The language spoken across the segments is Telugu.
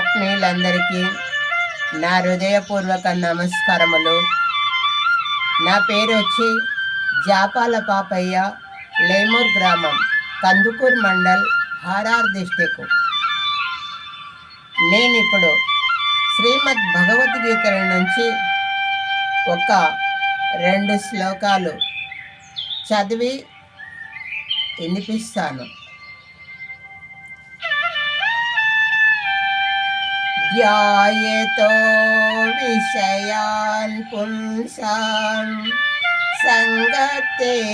ఆత్మీయులందరికీ నా హృదయపూర్వక నమస్కారములు. నా పేరు వచ్చి జాపాల పాపయ్య, లేమూర్ గ్రామం, కందుకూరు మండల్, హారార్ డిస్టిక్. నేనిప్పుడు శ్రీమద్ భగవద్గీతల నుంచి ఒక 2 శ్లోకాలు చదివి వినిపిస్తాను. ధ్యాయేతో విషయాన్ పుంసాన్ సంగతేషోపధ్యాయతే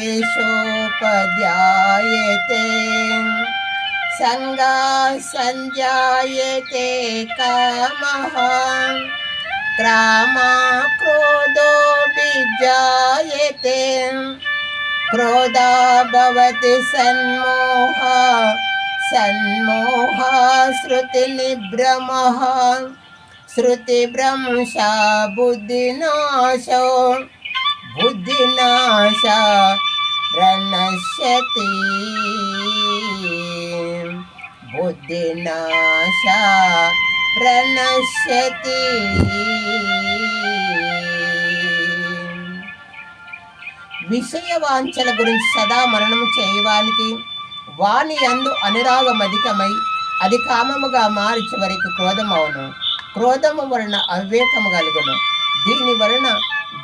సంగా సంజాయతే కామః క్రామా క్రోధో విజాయతే క్రోధా భవతి సన్మోహా శృతినిభ్రమః శృతిభ్రంశా బుద్ధినాశో రణశ్యతి బుద్ధినాశా రణశ్యతి. విషయ వాంఛల గురించి సదా మననము చేయవానికి వాని యందు అనురాగం అధికమై అది కామముగా మారి చివరికి క్రోధమవును. క్రోధము వలన అవివేకము కలుగును. దీని వలన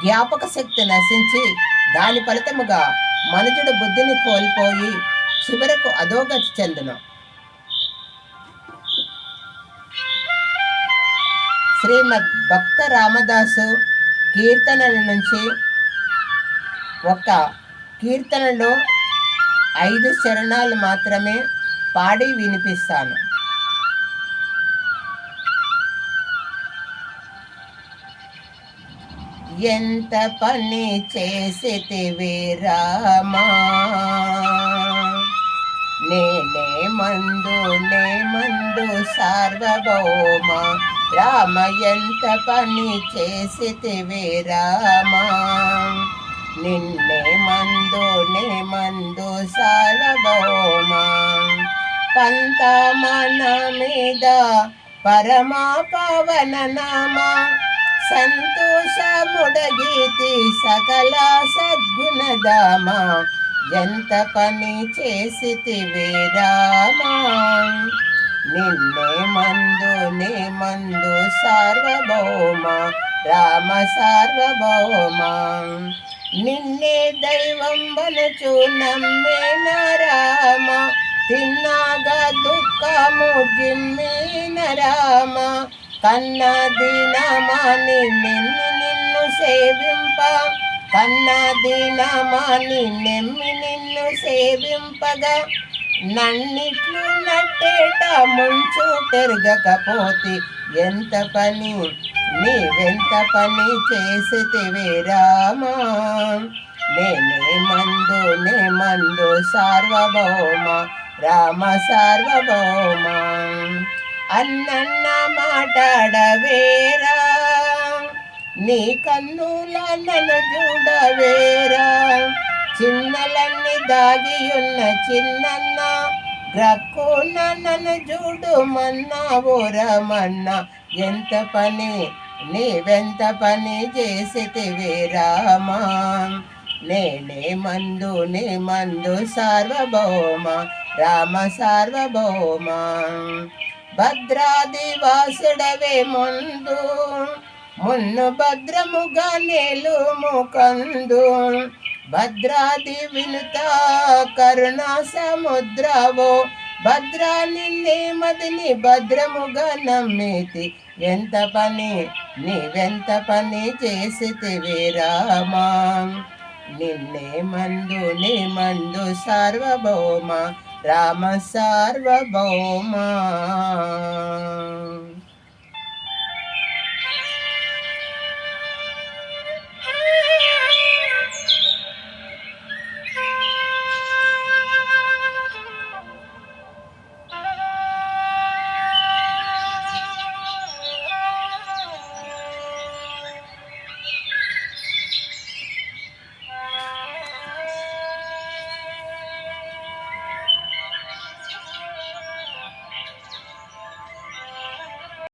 జ్ఞాపక శక్తి నశించి దాని ఫలితముగా మనుజుడు బుద్ధిని కోల్పోయి చివరకు అధోగతి చెందును. శ్రీమద్ భక్త రామదాసు కీర్తనల నుంచి ఒక కీర్తనలో 5 చరణాలు మాత్రమే పాడి వినిపిస్తాను. ఎంత పని చేసితివి రామా, నేనే మందు సార్వభౌమ రామ, ఎంత పని చేసితివి రామా, నిన్నే మందు సార్వభౌమ. పంత మన మీద పరమా పవన నామ, సంతోషముడగీతి సకల సద్గుణధామ, ఎంత పని చేసితివి రామా, నిన్నే మందు సార్వభౌమ రామ సార్వభౌమ. నిన్నే దైవం వనచు నమ్మేన రామ, తిన్నాగా దుఃఖము జిమ్మేన రామ, కన్న దీనమాని నిన్ను సేవింప, కన్న దీనమాని నిన్ను సేవింపగా, నన్నిట్లు నట్టేట ముంచు పెరగకపోతే ఎంత పని నీవెంత పని చేసితివి రామా, నేనే మందు సార్వభౌమ రామ సార్వభౌమ. అన్నన్న మాట్లాడవేరా, నీ కన్నుల నన్ను చూడవేరా, చిన్నలన్నీ దాగియున్న చిన్నన్న గ్రక్కున నన్ను చూడుమన్నా ఓరమన్నా, ఎంత పని నీవెంత పని చేసితివి రామా, నేనే మందు సార్వభౌమ రామ సార్వభౌమ. భద్రాదివాసుడవే మున్ను భద్రముగా నేలుము కందు, భద్రాది వినుత కరుణా సముద్రవో, భద్రా నిన్నే మదిని భద్రముగా నమ్మితి, ఎంత పని నీవెంత పని చేసితివి రామా, నిన్నే మందు సార్వభౌమ రామ సార్వభౌమ.